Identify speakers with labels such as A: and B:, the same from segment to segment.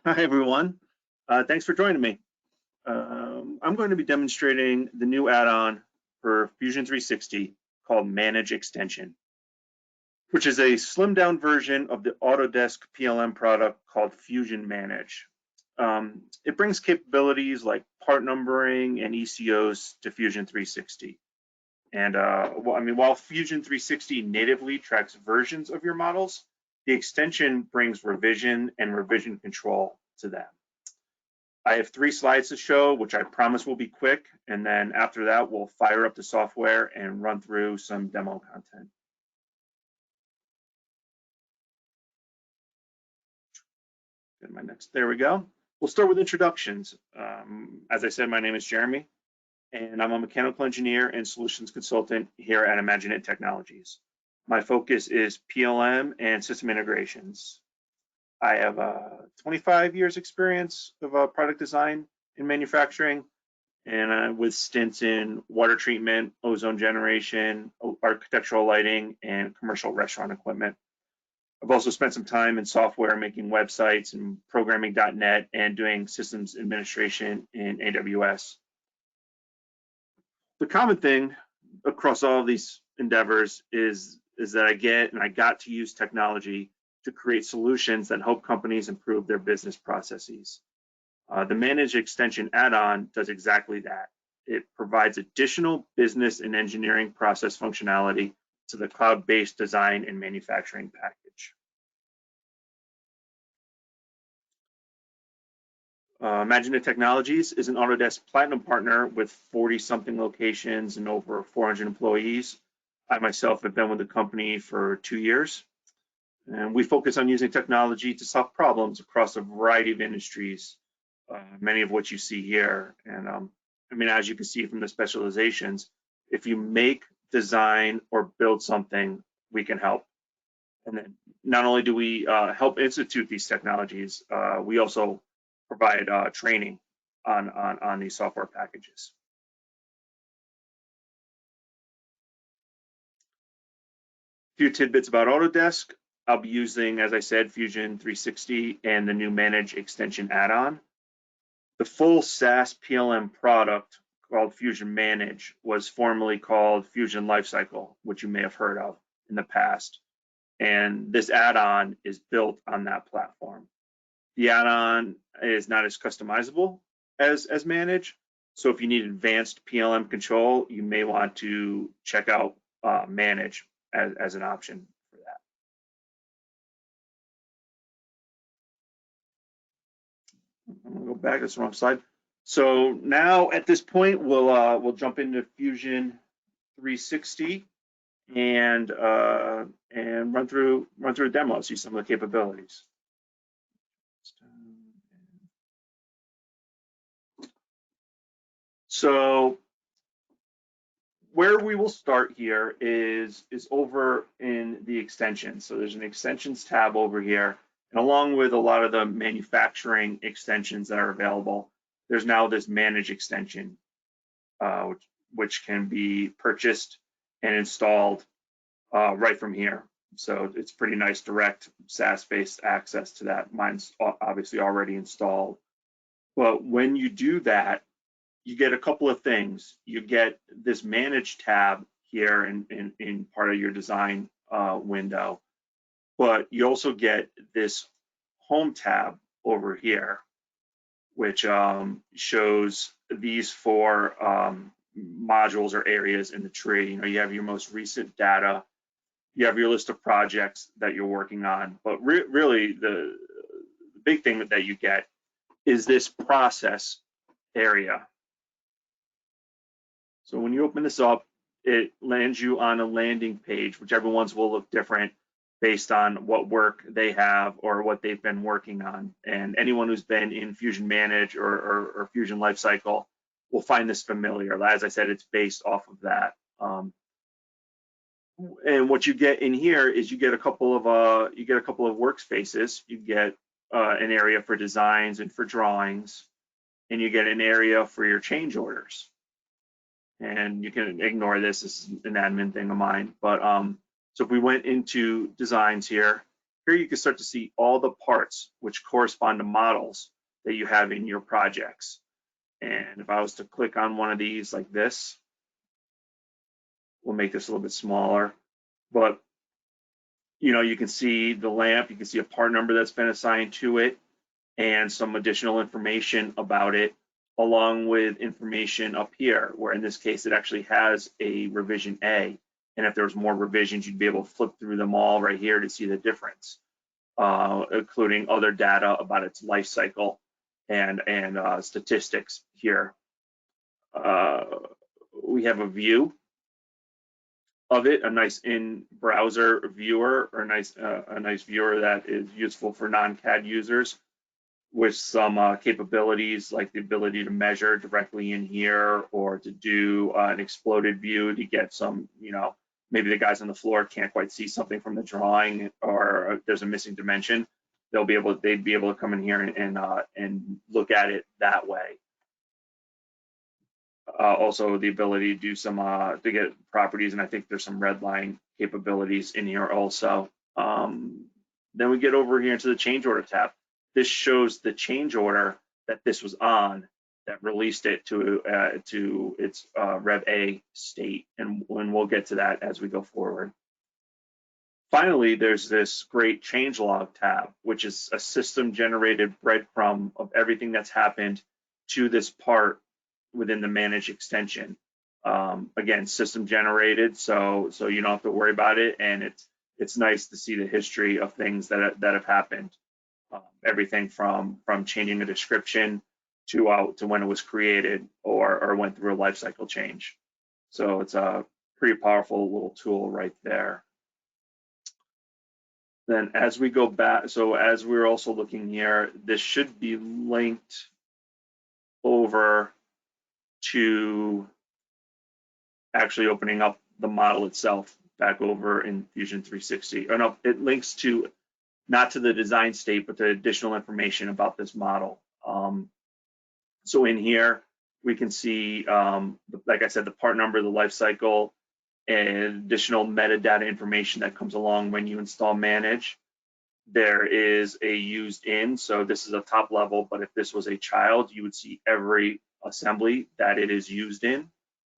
A: Hi, everyone. Thanks for joining me. I'm going to be demonstrating the new add-on for Fusion 360 called Manage Extension, which is a slimmed-down version of the Autodesk PLM product called Fusion Manage. It brings capabilities like part numbering and ECOs to Fusion 360. And while Fusion 360 natively tracks versions of your models, the extension brings revision and revision control to them. I have 3 slides to show, which I promise will be quick, and then after that, we'll fire up the software and run through some demo content. There we go. We'll start with introductions. As I said, my name is Jeremy, and I'm a mechanical engineer and solutions consultant here at IMAGINiT Technologies. My focus is PLM and system integrations. I have 25 years experience of product design in manufacturing, and with stints in water treatment, ozone generation, architectural lighting, and commercial restaurant equipment. I've also spent some time in software making websites and programming.net and doing systems administration in AWS. The common thing across all of these endeavors is that I got to use technology to create solutions that help companies improve their business processes. The Manage Extension add-on does exactly that. It provides additional business and engineering process functionality to the cloud-based design and manufacturing package. IMAGINiT Technologies is an Autodesk Platinum partner with 40-something locations and over 400 employees. I myself have been with the company for 2 years. And we focus on using technology to solve problems across a variety of industries, many of which you see here. And as you can see from the specializations, if you make, design, or build something, we can help. And then not only do we help institute these technologies, we also provide training on these software packages. A few tidbits about Autodesk. I'll be using, as I said, Fusion 360 and the new Manage Extension add-on. The full SaaS PLM product called Fusion Manage was formerly called Fusion Lifecycle, which you may have heard of in the past. And this add-on is built on that platform. The add-on is not as customizable as Manage. So if you need advanced PLM control, you may want to check out Manage as an option. I'm gonna go back. That's the wrong slide. So now at this point, we'll jump into Fusion 360 and run through a demo, see some of the capabilities. So where we will start here is over in the extensions. So there's an extensions tab over here. And along with a lot of the manufacturing extensions that are available, there's now this Manage Extension, which can be purchased and installed right from here. So it's pretty nice direct SaaS-based access to that. Mine's obviously already installed. But when you do that, you get a couple of things. You get this Manage tab here in part of your design window. But you also get this Home tab over here, which shows these 4 modules or areas in the tree. You have your most recent data, you have your list of projects that you're working on, but really the big thing that you get is this process area. So when you open this up, it lands you on a landing page, which every one's will look different based on what work they have or what they've been working on. And anyone who's been in Fusion Manage or Fusion Lifecycle will find this familiar. As I said, it's based off of that. And what you get in here is you get a couple of workspaces. You get an area for designs and for drawings, and you get an area for your change orders. And you can ignore this. This is an admin thing of mine, but so if we went into designs here, here you can start to see all the parts which correspond to models that you have in your projects. And if I was to click on one of these like this, we'll make this a little bit smaller, but you can see the lamp, you can see a part number that's been assigned to it, and some additional information about it, along with information up here, where in this case it actually has a revision A. And if there's more revisions, you'd be able to flip through them all right here to see the difference, including other data about its life cycle and statistics here. We have a view of it, a nice in-browser viewer, or a nice viewer that is useful for non-CAD users, with some capabilities like the ability to measure directly in here, or to do an exploded view to get some, maybe the guys on the floor can't quite see something from the drawing, or there's a missing dimension. They'd be able to come in here and look at it that way. Also the ability to do some to get properties, and I think there's some red line capabilities in here also. Then we get over here into the change order tab. This shows the change order that this was on that released it to its Rev A state, and we'll get to that as we go forward. Finally, there's this great changelog tab, which is a system-generated breadcrumb of everything that's happened to this part within the manage extension. Again, system-generated, so you don't have to worry about it, and it's nice to see the history of things that have happened. Everything from changing a description to when it was created or went through a lifecycle change. So it's a pretty powerful little tool right there. Then as we go back, so as we're also looking here, this should be linked over to actually opening up the model itself back over in Fusion 360. Oh no, it links to not to the design state, but to additional information about this model. So in here, we can see, like I said, the part number, the life cycle, and additional metadata information that comes along when you install Manage. There is a used in, so this is a top level, but if this was a child, you would see every assembly that it is used in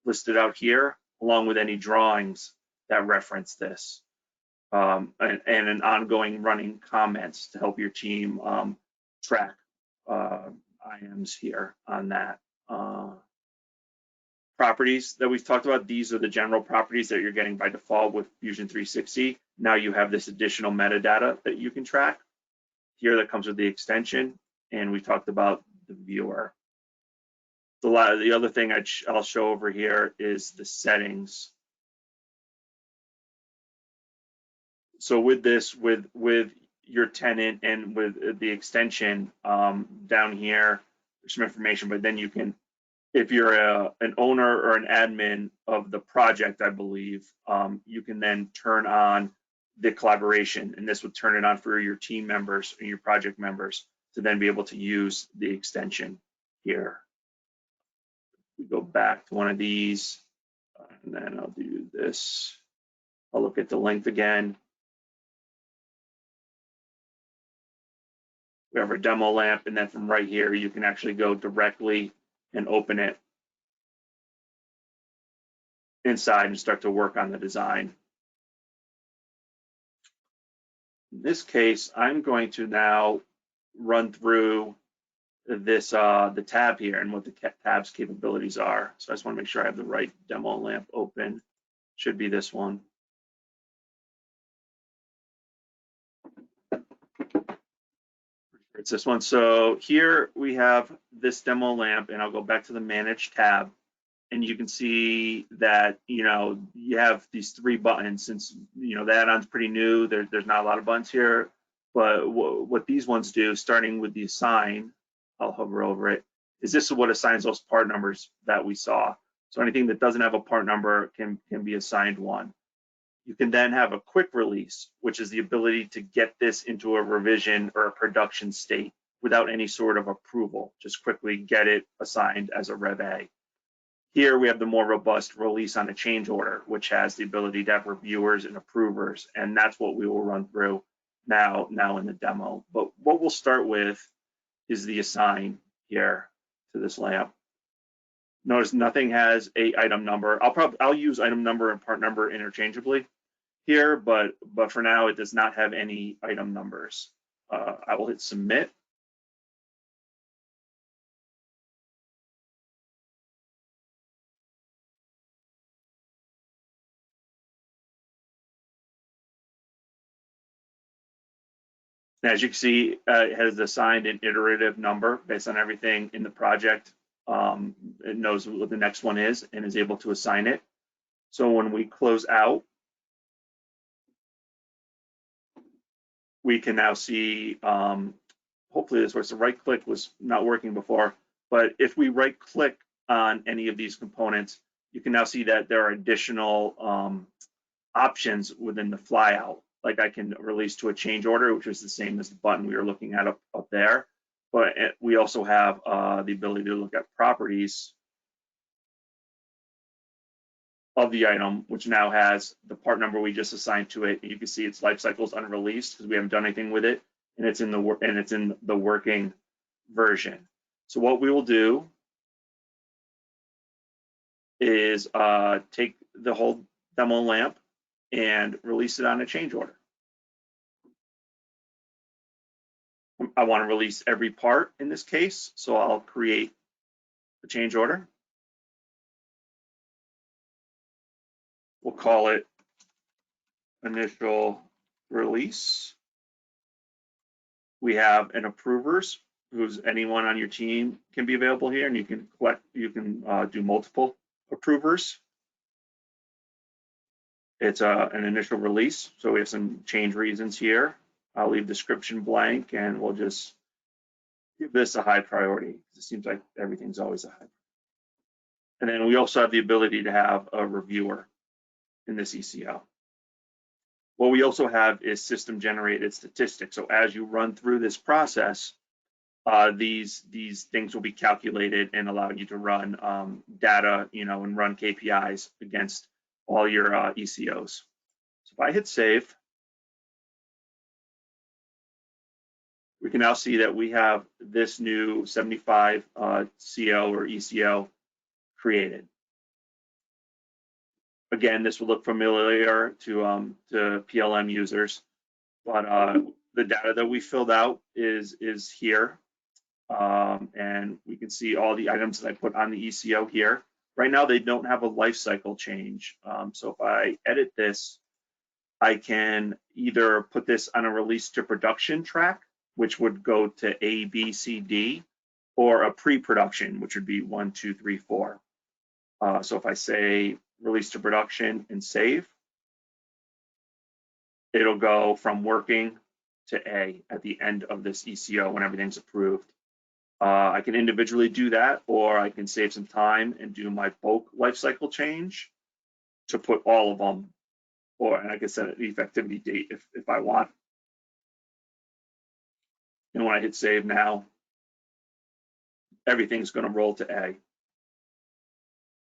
A: listed out here, along with any drawings that reference this. And an ongoing running comments to help your team track IMs here on that. Properties that we've talked about, these are the general properties that you're getting by default with Fusion 360. Now you have this additional metadata that you can track here that comes with the extension, and we talked about the viewer. The other thing I'll show over here is the settings. So with this, with your tenant and with the extension down here, there's some information, but then you can, if you're an owner or an admin of the project, I believe, you can then turn on the collaboration, and this would turn it on for your team members and your project members to then be able to use the extension here. We go back to one of these, and then I'll do this. I'll look at the length again. We have our demo lamp, and then from right here, you can actually go directly and open it inside and start to work on the design. In this case, I'm going to now run through this the tab here and what the tab's capabilities are. So I just want to make sure I have the right demo lamp open. Should be this one. It's this one. So here we have this demo lamp, and I'll go back to the Manage tab, and you can see that you have these 3 buttons. Since the add-on's pretty new, there's not a lot of buttons here, but what these ones do, starting with the assign, I'll hover over it, is this is what assigns those part numbers that we saw. So anything that doesn't have a part number can be assigned 1. You can then have a quick release, which is the ability to get this into a revision or a production state without any sort of approval. Just quickly get it assigned as a Rev A. Here we have the more robust release on a change order, which has the ability to have reviewers and approvers, and that's what we will run through now in the demo. But what we'll start with is the assign here to this lamp. Notice nothing has a item number. I'll use item number and part number interchangeably here, but for now it does not have any item numbers. I will hit submit. And as you can see, it has assigned an iterative number based on everything in the project. It knows what the next one is and is able to assign it. So when we close out, we can now see, hopefully this works. The right click was not working before, but if we right click on any of these components, you can now see that there are additional options within the flyout. Like I can release to a change order, which is the same as the button we were looking at up there. But we also have the ability to look at properties of the item, which now has the part number we just assigned to it. You can see its life cycle is unreleased because we haven't done anything with it, and it's in the working version. So what we will do is take the whole demo lamp and release it on a change order. I want to release every part in this case, so I'll create a change order. We'll call it initial release. We have an approvers, who's anyone on your team can be available here, and you can do multiple approvers. It's an initial release, so we have some change reasons here. I'll leave description blank, and we'll just give this a high priority. It seems like everything's always a high. And then we also have the ability to have a reviewer in this ECO. What we also have is system generated statistics. So as you run through this process, these things will be calculated and allow you to run data, and run KPIs against all your ECOs. So if I hit save, we can now see that we have this new 75 CO or ECO created. Again, this will look familiar to PLM users, but the data that we filled out is here, and we can see all the items that I put on the ECO here. Right now, they don't have a life cycle change. So if I edit this, I can either put this on a release to production track, which would go to A, B, C, D, or a pre-production, which would be 1, 2, 3, 4. So if I say release to production and save, it'll go from working to A at the end of this ECO when everything's approved. I can individually do that, or I can save some time and do my bulk lifecycle change to put all of them, and I can set an effectivity date if I want. And when I hit save now, everything's going to roll to A.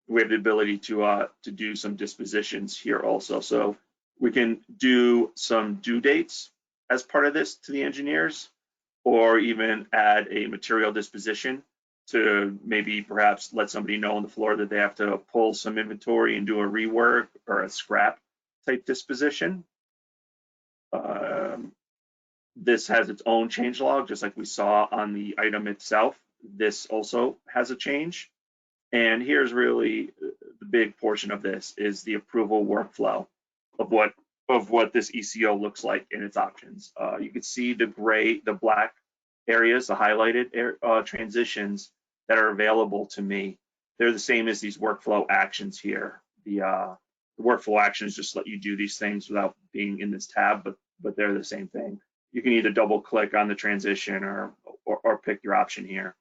A: We have the ability to do some dispositions here also. So we can do some due dates as part of this to the engineers, or even add a material disposition to maybe perhaps let somebody know on the floor that they have to pull some inventory and do a rework or a scrap type disposition. This has its own change log, just like we saw on the item itself. This also has a change. And here's really the big portion of this is the approval workflow of what this ECO looks like in its options. You can see the black areas, the highlighted transitions that are available to me. They're the same as these workflow actions here. The workflow actions just let you do these things without being in this tab, but they're the same thing. You can either double click on the transition or pick your option here.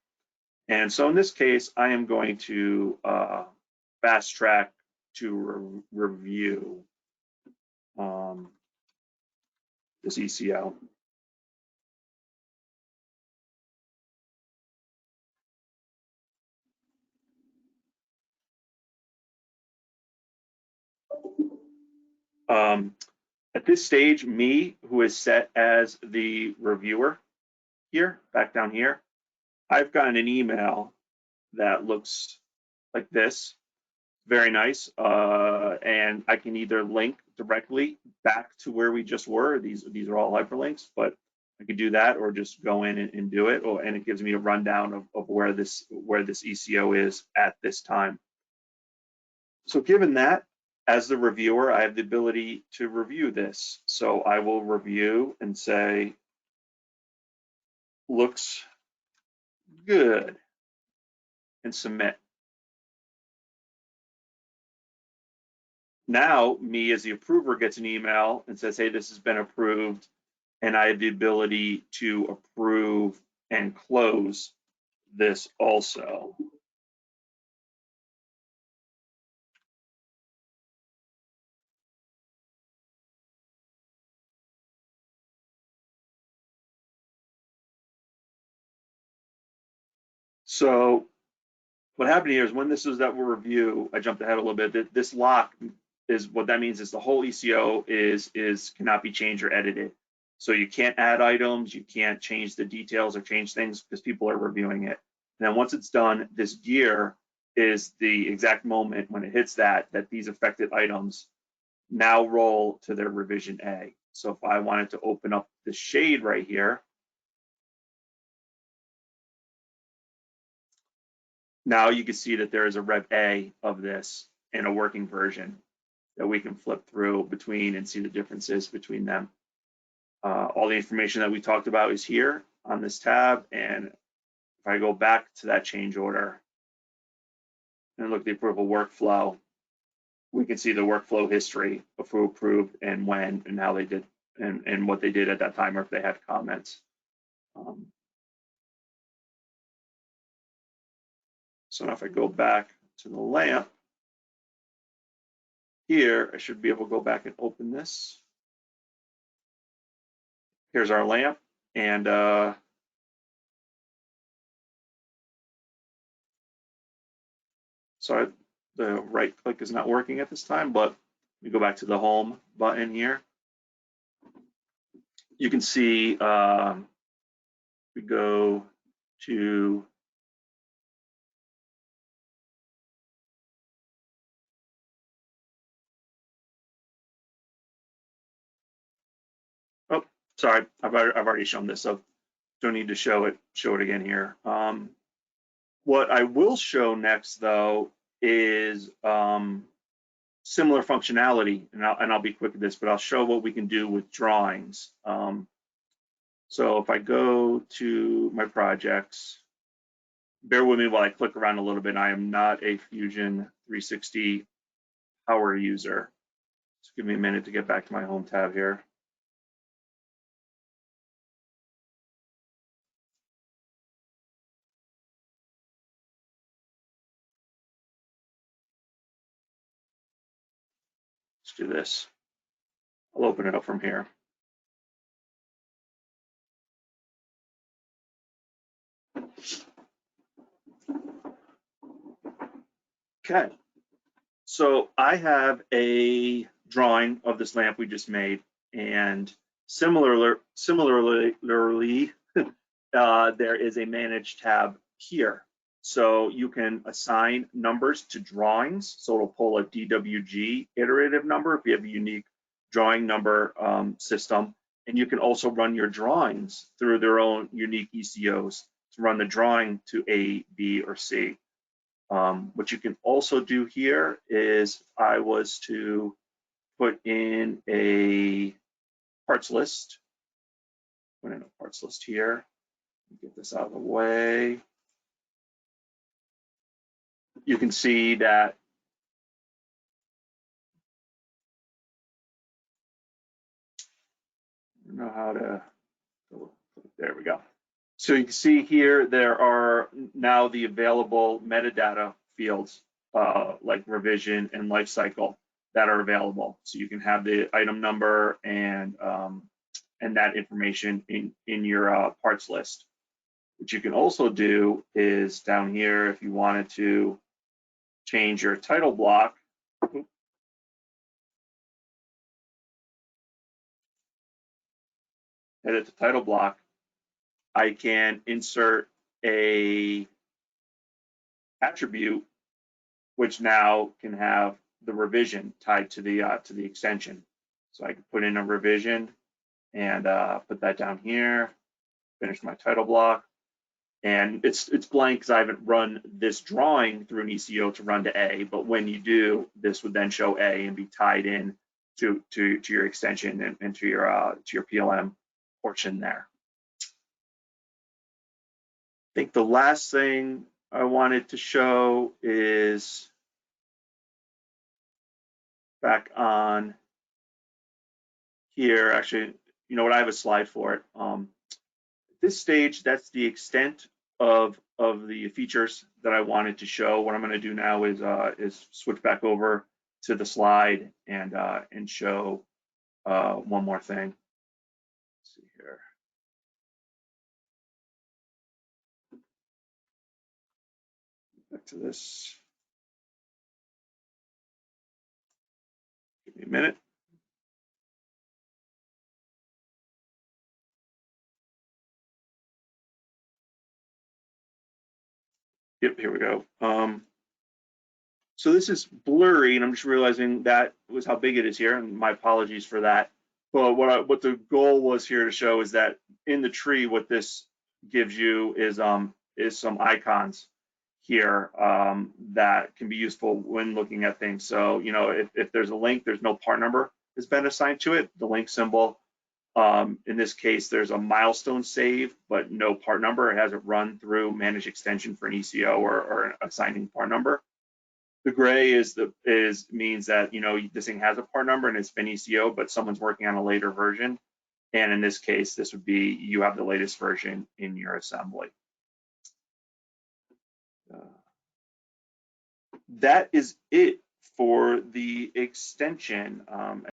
A: And so in this case, I am going to fast track to review this ECO. At this stage, me, who is set as the reviewer here, back down here, I've gotten an email that looks like this. Very nice. And I can either link directly back to where we just were. These are all hyperlinks, but I could do that or just go in and do it. And it gives me a rundown of where this ECO is at this time. So given that, as the reviewer, I have the ability to review this. So I will review and say, looks good, and submit. Now, me as the approver gets an email and says, hey, this has been approved, and I have the ability to approve and close this also. So what happened here is when this is that we're review, I jumped ahead a little bit. This lock is what that means is the whole ECO cannot be changed or edited. So you can't add items, you can't change the details or change things because people are reviewing it. And then once it's done, this gear is the exact moment when it hits that these affected items now roll to their revision A. So if I wanted to open up the shade right here, now you can see that there is a Rev A of this in a working version that we can flip through between and see the differences between them. All the information that we talked about is here on this tab. And if I go back to that change order and look at the approval workflow, we can see the workflow history of who approved and when and how they did and what they did at that time or if they had comments. So now if I go back to the lamp, here I should be able to go back and open this. Here's our lamp, and sorry, the right click is not working at this time, but we go back to the home button here. You can see we go to oh, sorry, I've already shown this, so don't need to show it again here. What I will show next though is similar functionality, and I'll be quick with this, but I'll show what we can do with drawings. So if I go to my projects, bear with me while I click around a little bit. I am not a Fusion 360 power user. Just give me a minute to get back to my home tab here. Let's do this. I'll open it up from here. Okay, so I have a drawing of this lamp we just made, and similarly, there is a manage tab here. So you can assign numbers to drawings. So it'll pull a DWG iterative number if you have a unique drawing number system. And you can also run your drawings through their own unique ECOs to run the drawing to A, B, or C. What you can also do here is if I was to put in a parts list, put in a parts list here, get this out of the way. You can see that I don't know how to, there we go. So you can see here, there are now the available metadata fields like revision and life cycle that are available. So you can have the item number and that information in your parts list. What you can also do is down here, if you wanted to change your title block, edit the title block, I can insert a attribute, which now can have the revision tied to the extension. So I can put in a revision and put that down here, finish my title block. And it's blank because I haven't run this drawing through an ECO to run to A, but when you do, this would then show A and be tied in to your extension and to your PLM portion there. I think the last thing I wanted to show is back on here. Actually, you know what? I have a slide for it. At this stage, that's the extent of the features that I wanted to show. What I'm going to do now is switch back over to the slide and show one more thing. Let's see here. Back to this. Give me a minute. Yep, here we go. So this is blurry, and I'm just realizing that was how big it is here, and my apologies for that. But what the goal was here to show is that in the tree, what this gives you is some icons here that can be useful when looking at things. So, you know, if there's a link, there's no part number has been assigned to it, the link symbol. In this case, there's a milestone save, but no part number. It hasn't run through manage extension for an ECO or assigning part number. The gray means that, you know, this thing has a part number and it's been ECO, but someone's working on a later version. And in this case, this would be you have the latest version in your assembly. That is it for the extension.